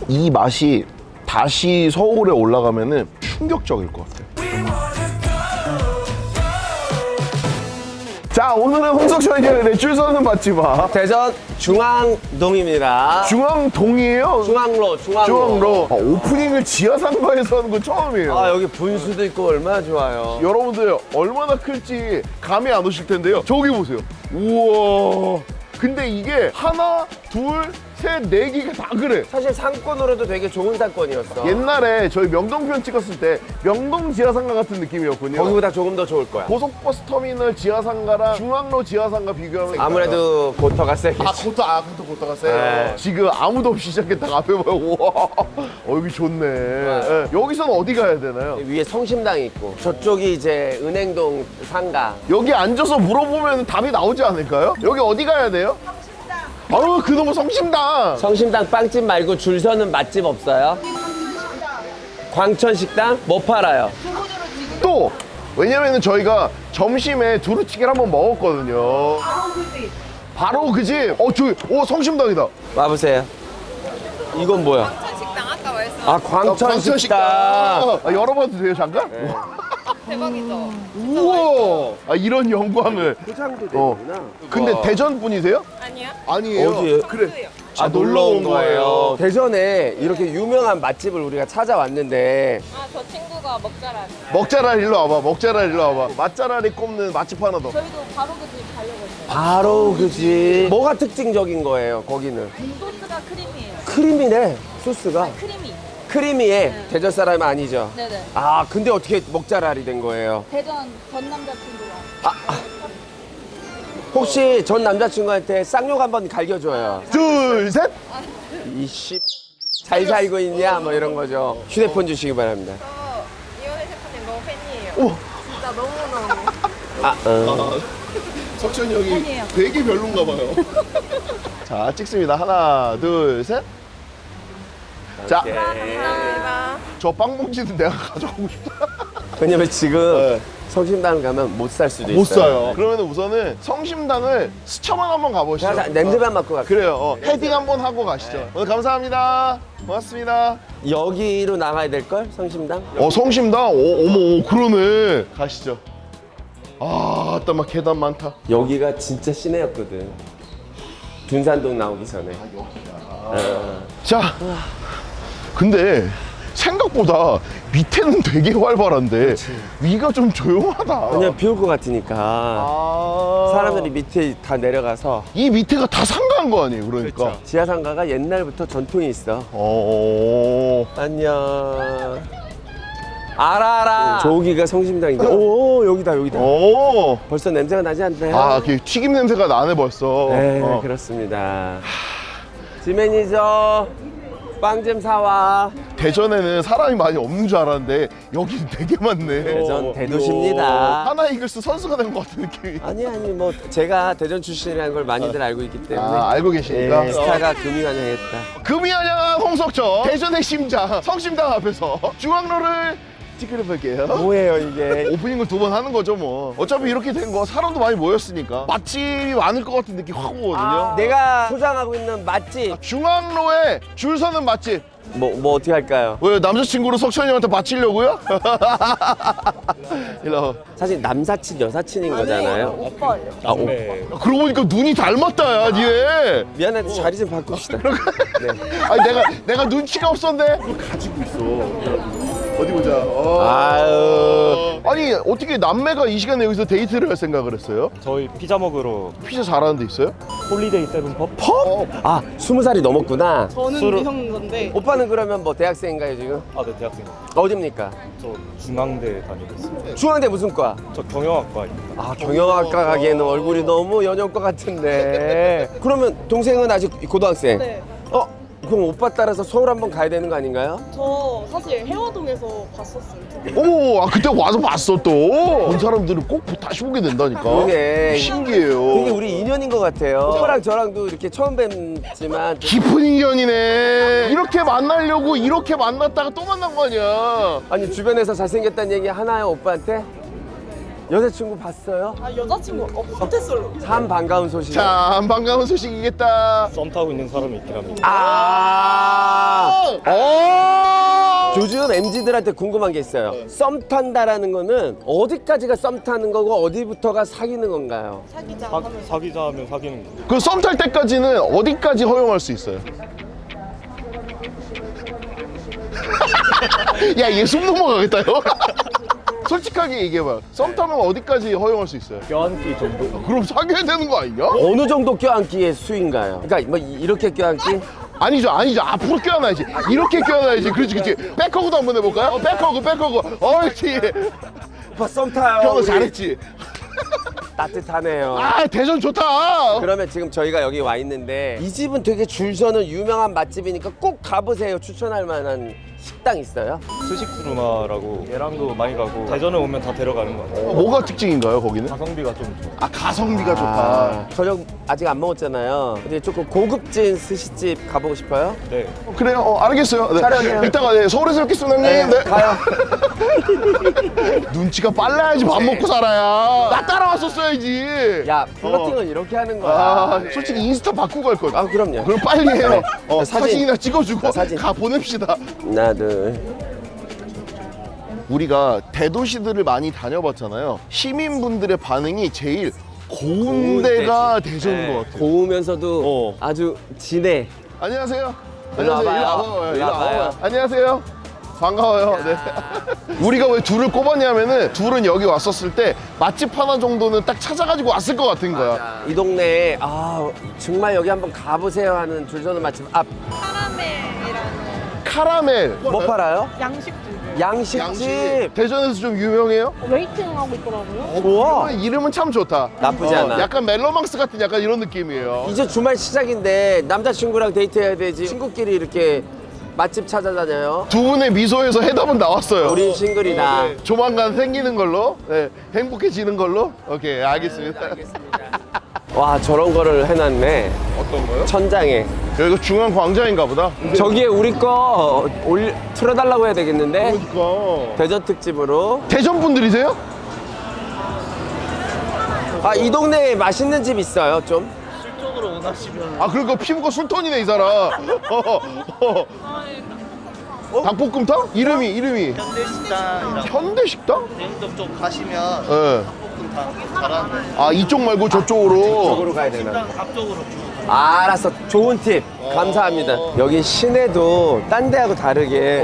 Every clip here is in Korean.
이 맛이 다시 서울에 올라가면은 충격적일 것 같아요. 자, 오늘은 홍석천의 줄 서는 맛집 앞 대전 중앙동입니다. 중앙동이에요? 중앙로. 중앙로. 오프닝을 지하상가에서 하는 건 처음이에요. 아, 여기 분수도 있고 얼마나 좋아요. 여러분들 얼마나 클지 감이 안 오실 텐데요. 저기 보세요. 우와. 근데 이게 하나, 둘, 셋, 네 개가 다 그래. 사실 상권으로도 되게 좋은 상권이었어. 옛날에 저희 명동편 찍었을 때 명동 지하상가 같은 느낌이었군요. 거기보다 조금 더 좋을 거야. 고속버스 터미널 지하상가랑 중앙로 지하상가 비교하면 아무래도 고터가 세겠지. 고터가 세요. 네. 지금 아무도 없이 시작했다가 앞에 보고 우와. 여기 좋네. 네. 여기서는 어디 가야 되나요? 위에 성심당이 있고 저쪽이 이제 은행동 상가. 여기 앉아서 물어보면 답이 나오지 않을까요? 여기 어디 가야 돼요? 아유, 그놈의 성심당. 성심당 빵집 말고 줄 서는 맛집 없어요? 광천식당? 뭐 팔아요? 또 왜냐면은 저희가 점심에 두루치기를 한번 먹었거든요. 바로 그 집. 저기 성심당이다. 와보세요. 이건 뭐야? 식당 아까 말씀 아, 광천식당. 열어봐도 돼요, 잠깐? 대박이죠? 우와. 이런 영광을. 포장도 어. 근데 대전 분이세요? 아니야? 아니에요. 어디예요? 그래. 놀러 온 거예요. 대전에 이렇게 유명한 맛집을 우리가 찾아왔는데 아, 저 친구가 먹자라니. 먹자랄 일로 와봐. 먹자랄 일로 와봐. 맛자랄이 꼽는 맛집 하나 더. 저희도 바로 그 집 가려고 했어요. 바로 그지. 뭐가 특징적인 거예요, 거기는? 소스가 크림이에요. 크림이네, 소스가. 크림이. 크리미해. 네. 대전 사람 아니죠? 네네. 아, 근데 어떻게 먹자랄이 된 거예요? 대전 전 남자친구가. 혹시 전 남자친구한테 쌍욕 한번 갈겨줘요. 둘, 셋. 이씨, 잘 살고 있냐? 뭐 이런 거죠. 휴대폰 주시기 바랍니다. 저 이현애 셰프님 너무 팬이에요. 진짜 너무너무. 석천이 형이 팬이에요. 되게 별론가 봐요. 자, 찍습니다. 하나, 둘, 셋. 자, 감사합니다. 저 빵봉지는 내가 가져가고 싶다. 왜냐면 지금 네. 성심당 가면 못 살 수도 있어요. 못 사요. 그러면 우선은 성심당을 스쳐만 한번 가보시죠. 자, 냄새만 맡고 갈게요. 그래요. 헤딩 한번 하고 가시죠. 오늘 감사합니다. 고맙습니다. 여기로 나가야 될걸? 성심당? 성심당? 어머, 그러네. 가시죠. 딱 막 계단 많다. 여기가 진짜 시내였거든. 둔산동 나오기 전에. 자, 근데 생각보다 밑에는 되게 활발한데 위가 좀 조용하다. 그냥 비 올 것 같으니까 사람들이 밑에 다 내려가서 이 밑에가 다 상가인 거 아니에요, 그러니까. 지하상가가 옛날부터 전통이 있어. 안녕. 알아. 저기가 성심당인데. 오, 여기다. 벌써 냄새가 나지 않나요? 그 튀김 냄새가 나네 벌써. 네, 그렇습니다. 지매니저 빵 좀 사와. 대전에는 사람이 많이 없는 줄 알았는데 여기는 되게 많네. 대전 대도시입니다. 하나 이글스 선수가 된 것 같은 느낌이. 아니 뭐 제가 대전 출신이라는 걸 많이들 알고 있기 때문에. 알고 계시니까. 네, 스타가 금이 환영했다. 금이 환영한 홍석천 대전의 심장 성심당 앞에서 중앙로를 찌그려볼게요. 뭐예요 이게? 오프닝을 2번 하는 거죠 뭐. 어차피 이렇게 된 거 사람도 많이 모였으니까 맛집이 많을 것 같은 느낌 확 오거든요. 내가 소장하고 있는 맛집. 중앙로에 줄 서는 맛집. 뭐 어떻게 할까요? 왜 남자친구로 석천이 형한테 바치려고요? 일로. 사실 남사친 여사친인 거잖아요. 오빠요. 그러고 보니까 눈이 닮았다 야 니네. 미안한데 자리 좀 바꿉시다. 네. 내가 눈치가 없었네. 가지고 있어. 어디 보자. 아유. 아니 어떻게 남매가 이 시간에 여기서 데이트를 할 생각을 했어요? 저희 피자 먹으러 피자 잘하는 데 있어요? 홀리데이 세븐 펍? 아 20살이 넘었구나. 저는 술을- 미성 건데 오빠는 그러면 뭐 대학생인가요 지금? 아, 네, 대학생. 어딥니까? 저 중앙대 다니고 있습니다. 중앙대 무슨 과? 저 경영학과입니다. 아 경영학과 가기에는 얼굴이 너무 연영과 같은데. 그러면 동생은 아직 고등학생? 네. 그럼 오빠 따라서 서울 한번 가야 되는 거 아닌가요? 저 사실 해화동에서 봤었어요. 어머, 그때 와서 봤어 또. 본 사람들은 꼭 다시 보게 된다니까. 그게 신기해요. 그게 우리 인연인 것 같아요. 오빠랑 저랑도 이렇게 처음 뵙지만 깊은 인연이네. 이렇게 만나려고 이렇게 만났다가 또 만난 거 아니야. 아니 주변에서 잘생겼다는 얘기 하나요 오빠한테? 여자친구 봤어요? 아 여자친구 못했어요. 참 반가운 소식. 참 반가운 소식이겠다. 썸 타고 있는 사람이 있긴 합니다. 요즘 MZ들한테 궁금한 게 있어요. 썸 탄다라는 거는 어디까지가 썸 타는 거고 어디부터가 사귀는 건가요? 사귀자 하면 사귀자 하면 사귀는 거. 그 썸 탈 때까지는 어디까지 허용할 수 있어요? 야, 얘 숨 넘어가겠다요? 솔직하게 얘기해봐. 썸 타면 어디까지 허용할 수 있어요? 껴안기 정도. 그럼 사귀어야 되는 거 아니냐? 어느 정도 껴안기의 수인가요? 그러니까 뭐 이렇게 껴안기? 아니죠. 앞으로 껴안아야지. 이렇게 껴안아야지. 그렇지. 백허그도 한번 해볼까요? 백허그. 옳지. 오빠 썸 타요. 형은 우리. 잘했지. 따뜻하네요. 아, 대전 좋다. 그러면 지금 저희가 여기 와 있는데 이 집은 되게 줄 서는 유명한 맛집이니까 꼭 가보세요. 추천할 만한 식당 있어요? 스시쿠르마라고 얘랑도 많이 가고 대전에 오면 다 데려가는 것 같아요. 뭐가 특징인가요, 거기는? 가성비가 좀 좋아. 아, 가성비가 좋다. 저녁 아직 안 먹었잖아요. 근데 조금 고급진 스시집 가보고 싶어요? 네. 그래요. 알겠어요. 네. 촬영해요. 이따가 네, 서울에서 뵙겠습니다, 형님. 네. 가요. 눈치가 빨라야지 밥 먹고 살아야. 나 따라왔었어야지. 야, 플러팅은 이렇게 하는 거야. 아, 솔직히 인스타 바꾸고 갈 거야. 아, 그럼요. 그럼 빨리 해요. 네. 사진이나 찍어주고 사진. 가 보냅시다. 하나, 둘. 우리가 대도시들을 많이 다녀봤잖아요. 시민분들의 반응이 제일 고운 데가 대전인 것 같아요. 고우면서도 아주 진해. 안녕하세요. 일로 안녕하세요. 와봐요. 일로 일로 와봐요. 안녕하세요. 반가워요. 네. 우리가 왜 둘을 꼽았냐면은 둘은 여기 왔었을 때 맛집 하나 정도는 딱 찾아가지고 왔을 것 같은 거야. 이 동네에 정말 여기 한번 가보세요 하는 줄 서는 맛집 앞. 카라멜이라는 카라멜. 뭐 팔아요? 양식집. 양식집. 대전에서 좀 유명해요? 웨이팅 하고 있더라고요. 우와. 이름은 참 좋다. 나쁘지 않아. 약간 멜로망스 같은 약간 이런 느낌이에요. 이제 주말 시작인데 남자친구랑 데이트해야 되지. 친구끼리 이렇게 맛집 찾아다녀요. 두 분의 미소에서 해답은 나왔어요. 우린 싱글이다. 네. 조만간 생기는 걸로, 네. 행복해지는 걸로. 오케이, 알겠습니다. 와, 저런 거를 해놨네. 어떤 거요? 천장에. 여기가 중앙 광장인가 보다. 저기에 우리 거 틀어달라고 해야 되겠는데? 그러니까. 대전 특집으로. 대전 분들이세요? 이 동네에 맛있는 집 있어요, 좀. 아, 그러니까 피부가 술톤이네, 이 사람. 닭볶음탕? 이름이. 현대식당이랑 현대식당? 대흥점 쪽 가시면 네. 닭볶음탕 잘하는데 아, 이쪽 말고 저쪽으로. 저쪽으로 가야 되나? 식당 앞쪽으로 쭉 알았어. 좋은 팁. 감사합니다. 여기 시내도 딴 데하고 다르게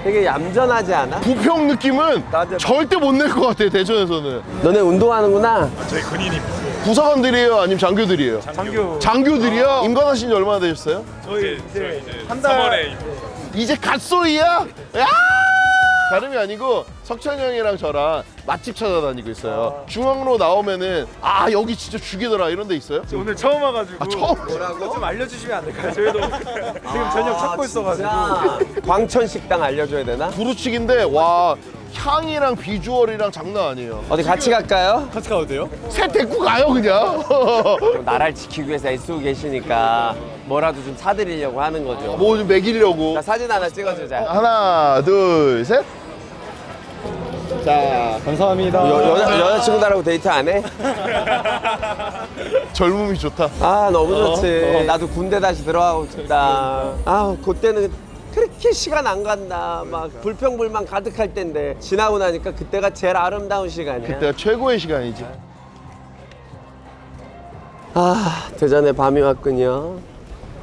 되게 얌전하지 않아? 부평 느낌은 나한테 절대 못 낼 것 같아, 대전에서는. 너네 운동하는구나. 부사관들이에요? 아니면 장교들이에요? 장교들이요? 임관하신 지 얼마나 되셨어요? 저희 이제 한 달. 이제 갓소이야? 야! 다름이 아니고 석찬이 형이랑 저랑 맛집 찾아다니고 있어요. 중앙로 나오면은 여기 진짜 죽이더라 이런 데 있어요? 오늘 처음 와가지고 처음? 좀 알려주시면 안 될까요? 저희도 지금 저녁 찾고 있어가지고. 광천 식당 알려줘야 되나? 두루치기인데 와 향이랑 비주얼이랑 장난 아니에요. 어디 같이 갈까요? 같이 가도 돼요? 새 데리고 가요 그냥. 나라를 지키기 위해서 애쓰고 계시니까 뭐라도 좀 사드리려고 하는 거죠. 뭐 좀 먹이려고. 자, 사진 하나 찍어주자. 하나 둘 셋. 자 감사합니다. 여자친구들하고 데이트 안 해? 젊음이 좋다. 너무 좋지. 나도 군대 다시 들어가고 싶다. 그때는 그렇게 시간 안 간다. 막 불평불만 가득할 텐데 지나고 나니까 그때가 제일 아름다운 시간이야. 그때가 최고의 시간이지. 대전에 밤이 왔군요.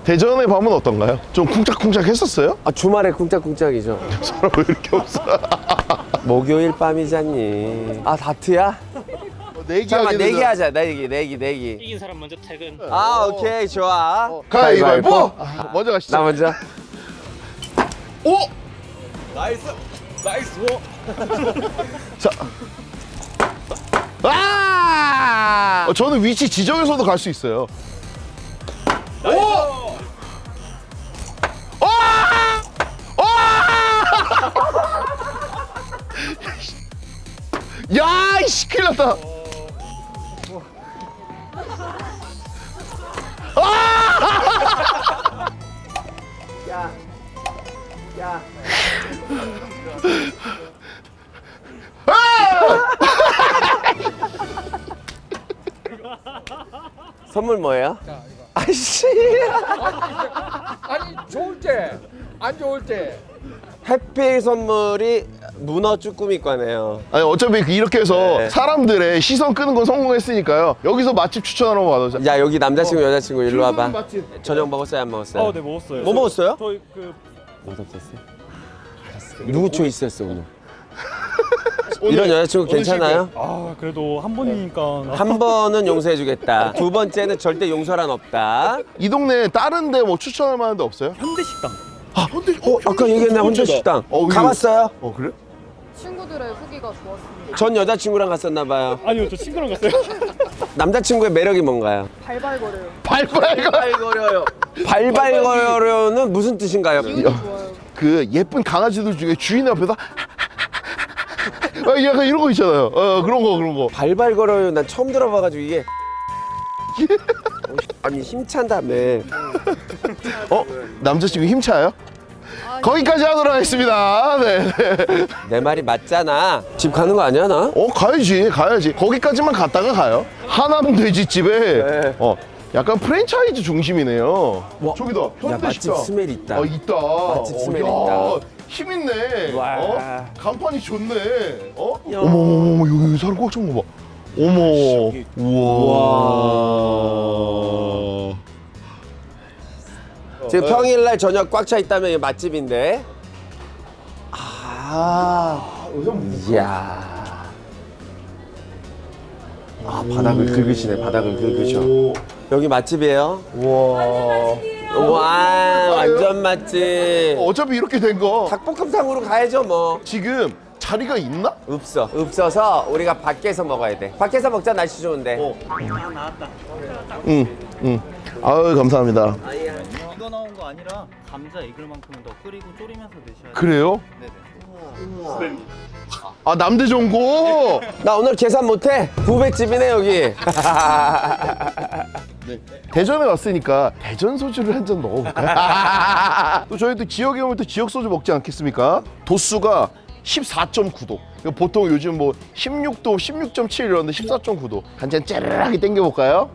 대전의 밤은 어떤가요? 좀 쿵짝쿵짝 했었어요? 주말에 쿵짝쿵짝이죠. 사람 왜 이렇게 없어? 목요일 밤이잖니. 내기하게 잠깐만, 되잖아. 내기하자. 내기. 이긴 사람 먼저 퇴근. 오케이, 좋아. 가위바위보. 먼저 가시죠. 나 먼저. 오! 나이스. 자. 저는 위치 지정해서도 갈 수 있어요. 오! 야, 이씨, 큰일 났다. 야. 선물 뭐예요? 아이씨. 아니 좋을 때, 안 좋을 때. 해피 선물이 문어 쭈꾸미과네요. 아니 어차피 이렇게 해서 네. 사람들의 시선 끄는 건 성공했으니까요. 여기서 맛집 추천 한번 받아보자. 야 여기 남자친구 여자친구 일로 와봐. 맛집. 저녁 먹었어요 안 먹었어요? 네 먹었어요. 뭐 먹었어요? 저희 그 맛없었어요? 누구 초이스였어 오늘? 이런 여자친구 괜찮아요? 그래도 한 번이니까 한 번은 용서해주겠다. 두 번째는 절대 용서란 없다. 이 동네 다른 데 뭐 추천할 만한 데 없어요? 현대식당. 아까 얘기했나 혼자식당 가봤어요? 그래? 친구들의 후기가 좋았습니다. 전 여자친구랑 갔었나 봐요. 아니요 저 친구랑 갔어요. 남자친구의 매력이 뭔가요? 발발거려요. 발발거려요. 발발거려는 무슨 뜻인가요? 그 예쁜 강아지들 중에 주인 앞에서 약간 이런 거 있잖아요. 그런 거. 발발거려요. 난 처음 들어봐가지고 이게 아니 힘찬다며. 남자친구 힘차요? 거기까지 하도록 하겠습니다. 네. 내 말이 맞잖아. 집 가는 거 아니야 나? 가야지. 거기까지만 갔다가 가요. 하남 돼지집에 네. 약간 프랜차이즈 중심이네요. 와. 저기다. 야 현대식당. 맛집 스멜 있다. 있다. 맛집 스멜 야, 있다. 힘 있네. 와. 간판이 좋네. 야. 어머, 여기 사람 꽉 찬 거 봐. 어머. 우와. 지금 평일날 저녁 꽉 차 있다면 이게 맛집인데. 이야. 바닥을 긁으시네. 바닥을 긁으셔. 여기 맛집이에요? 우와. 와 완전 맛집. 어차피 이렇게 된 거. 닭볶음탕으로 가야죠 뭐. 지금 자리가 있나? 없어서 우리가 밖에서 먹어야 돼. 밖에서 먹자 날씨 좋은데. 응. 아유, 감사합니다. 이거 나온 거 아니라 감자 익을만큼은 더 끓이고 졸이면서 드셔야 돼요. 그래요? 네네. 아, 남대전고. 나 오늘 계산 못해. 부배집이네 여기. 대전에 왔으니까 대전 소주를 한 잔 먹어볼까요? 또 저희도 지역에 오면 또 지역 소주 먹지 않겠습니까? 도수가 14.9도. 보통 요즘 뭐 16도, 16.7 이러는데 14.9도. 한 잔 짜르르하게 땡겨볼까요?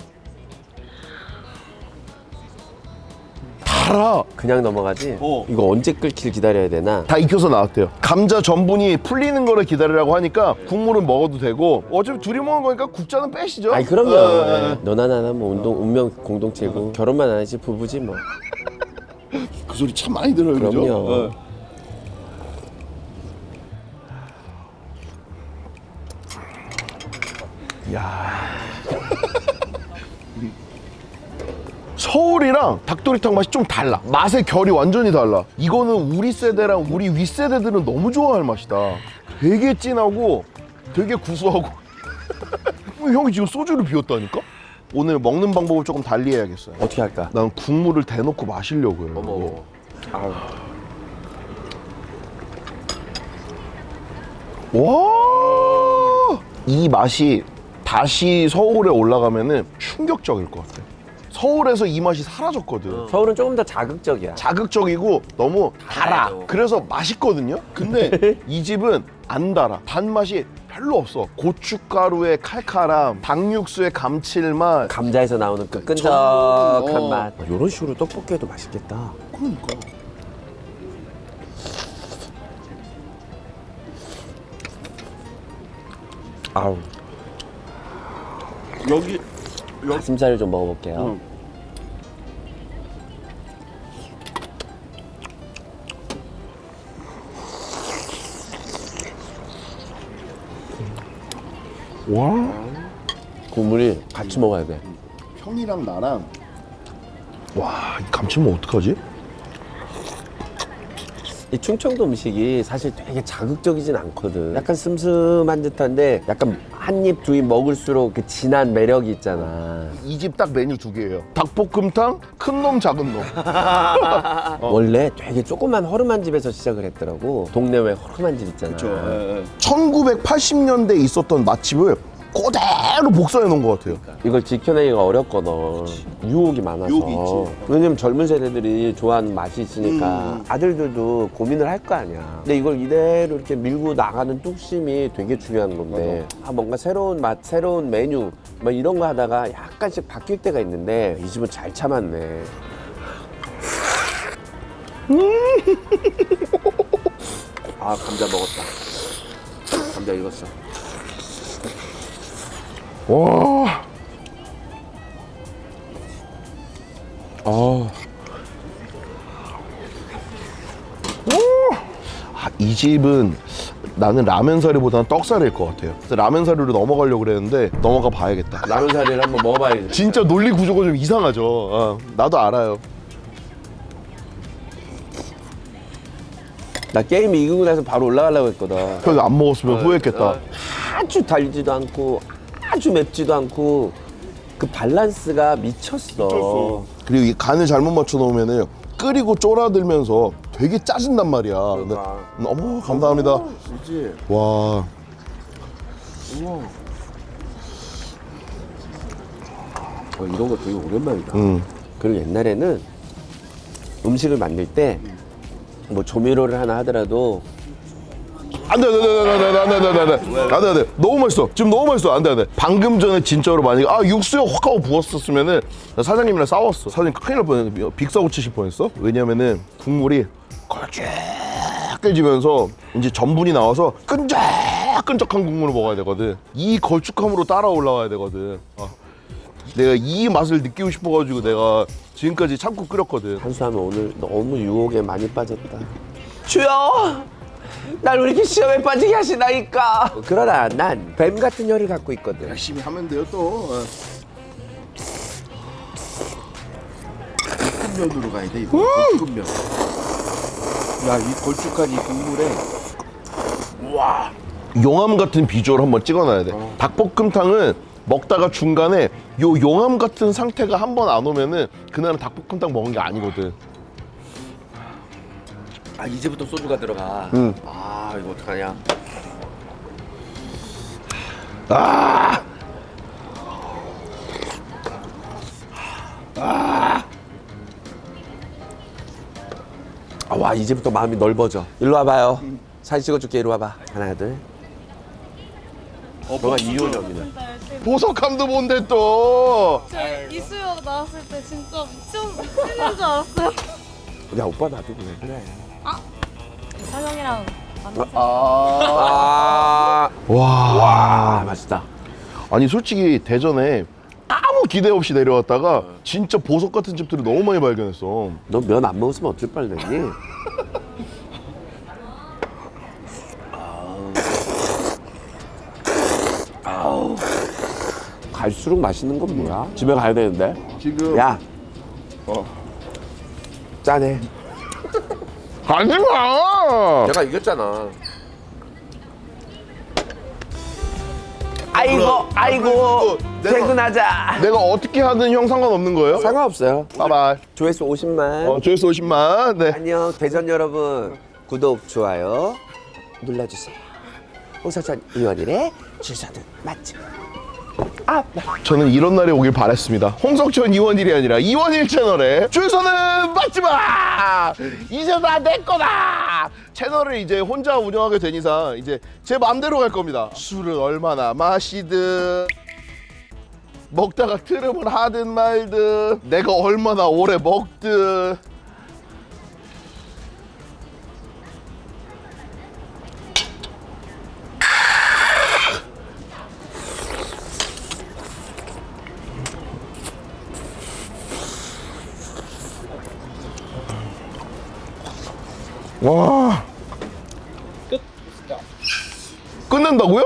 달아. 그냥 넘어가지. 이거 언제 끓길 기다려야 되나? 다 익혀서 나왔대요. 감자 전분이 풀리는 거를 기다리라고 하니까 국물은 먹어도 되고 어차피 둘이 먹는 거니까 국자는 빼시죠. 아니 그럼요. 예. 너나 나나 뭐 운명 공동체고 결혼만 안 하지 부부지 뭐. 그 소리 참 많이 들어요. 그죠? 그럼요. 서울이랑 닭도리탕 맛이 좀 달라. 맛의 결이 완전히 달라. 이거는 우리 세대랑 우리 윗세대들은 너무 좋아할 맛이다. 되게 진하고 되게 구수하고 형이 지금 소주를 비웠다니까? 오늘 먹는 방법을 조금 달리 해야겠어요. 어떻게 할까? 난 국물을 대놓고 마시려고요. 어머. 아우. 와! 이 맛이 다시 서울에 올라가면은 충격적일 것 같아. 서울에서 이 맛이 사라졌거든. 서울은 조금 더 자극적이야. 자극적이고 너무 달아. 달아요. 그래서 맛있거든요. 근데 이 집은 안 달아. 단맛이 별로 없어. 고춧가루의 칼칼함, 닭육수의 감칠맛. 감자에서 나오는 그 끈적한 맛. 이런 식으로 떡볶이 해도 맛있겠다. 그러니까. 아우. 여기 가슴살을 좀 먹어볼게요. 와. 국물이 같이 먹어야 돼. 형이랑 나랑 와, 이 감칠맛 어떡하지? 이 충청도 음식이 사실 되게 자극적이진 않거든. 약간 슴슴한 듯한데 약간 한 입 두 입 먹을수록 그 진한 매력이 있잖아. 이 집 딱 메뉴 두 개예요. 닭볶음탕, 큰 놈, 작은 놈. 원래 되게 조그만 허름한 집에서 시작을 했더라고. 동네 왜 허름한 집 있잖아. 1980년대에 있었던 맛집을 그대로 복사해 놓은 것 같아요. 이걸 지켜내기가 어렵거든. 유혹이 많아서. 유혹이 있지. 왜냐면 젊은 세대들이 좋아하는 맛이 있으니까 아들들도 고민을 할 거 아니야. 근데 이걸 이대로 이렇게 밀고 나가는 뚝심이 되게 중요한 건데 뭔가 새로운 맛, 새로운 메뉴 막 이런 거 하다가 약간씩 바뀔 때가 있는데 이 집은 잘 참았네. 아, 감자 먹었다. 감자 익었어. 와. 이 집은 나는 라면 사리보다는 떡사리일 것 같아요. 그래서 라면 사리로 넘어가려고 그랬는데 넘어가 봐야겠다. 라면 사리를 한번 먹어봐야지. 진짜 논리 구조가 좀 이상하죠. 나도 알아요. 나 게임 이기고 나서 바로 올라가려고 했거든. 그래서 안 먹었으면 후회했겠다. 아주 달지도 않고 아주 맵지도 않고 그 밸런스가 미쳤어. 그리고 이 간을 잘못 맞춰 놓으면은 끓이고 쫄아들면서 되게 짜진단 말이야. 근데 어머 감사합니다. 그렇지. 와. 이런 거 되게 오랜만이다. 그리고 옛날에는 음식을 만들 때 뭐 조미료를 하나 하더라도 안돼 너무 맛있어. 지금 너무 맛있어. 안돼 방금 전에 진짜로 만약에 육수에 확 하고 부었었으면은 나 사장님이랑 싸웠어. 사장님 큰일 날 뻔했어. 빅사고 치실 뻔했어. 왜냐면은 국물이 걸쭉해지면서 이제 전분이 나와서 끈적끈적한 국물을 먹어야 되거든. 이 걸쭉함으로 따라 올라와야 되거든. 내가 이 맛을 느끼고 싶어가지고 내가 지금까지 참고 끓였거든. 한수하면 오늘 너무 유혹에 많이 빠졌다. 주여! 날 왜 이렇게 시험에 빠지게 하시나이까? 그러나 난 뱀 같은 혀를 갖고 있거든. 열심히 하면 돼요 또. 볶음면으로 가야 돼, 이거. 볶음면. 야, 이 걸쭉한 이 국물에 용암 같은 비주얼 한번 찍어놔야 돼. 닭볶음탕은 먹다가 중간에 요 용암 같은 상태가 한 번 안 오면은 그날은 닭볶음탕 먹은 게 아니거든. 아, 이제부터 소주가 들어가. 아, 이거 어떡하냐? 와, 이제부터 마음이 넓어져. 일로 와봐요. 사진 찍어줄게. 이리 와봐. 하나, 둘. 너가 이효정이네. 보석함도 뭔데 또. 이수영 나왔을 때 진짜 미치는 줄 알았어요. 야, 오빠 놔두고 왜 그래? 이상형이랑 만났어요. 아, 와, 맛있다. 아니 솔직히 대전에 아무 기대 없이 내려왔다가 진짜 보석 같은 집들을 너무 많이 발견했어. 너 면 안 먹었으면 어쩔 뻔했니? 갈수록 맛있는 건 뭐야? 집에 가야 되는데. 지금 야, 짠해. 가지 마. 내가 이겼잖아. 아이고, 퇴근하자. 내가 어떻게 하든 형 상관없는 거예요? 상관없어요. 바이바이. 조회수 50만. 조회수 50만. 네. 안녕, 대전 여러분. 구독, 좋아요 눌러주세요. 홍석천 의원일의 주소든 맛집. 저는 이런 날이 오길 바랬습니다. 홍석천 이원일이 아니라 이원일 채널에 줄 서는 맞지마! 이제 다 내 거다! 채널을 이제 혼자 운영하게 된 이상 이제 제 마음대로 갈 겁니다. 술을 얼마나 마시든 먹다가 트름을 하든 말든 내가 얼마나 오래 먹든 와. 끝낸다고요?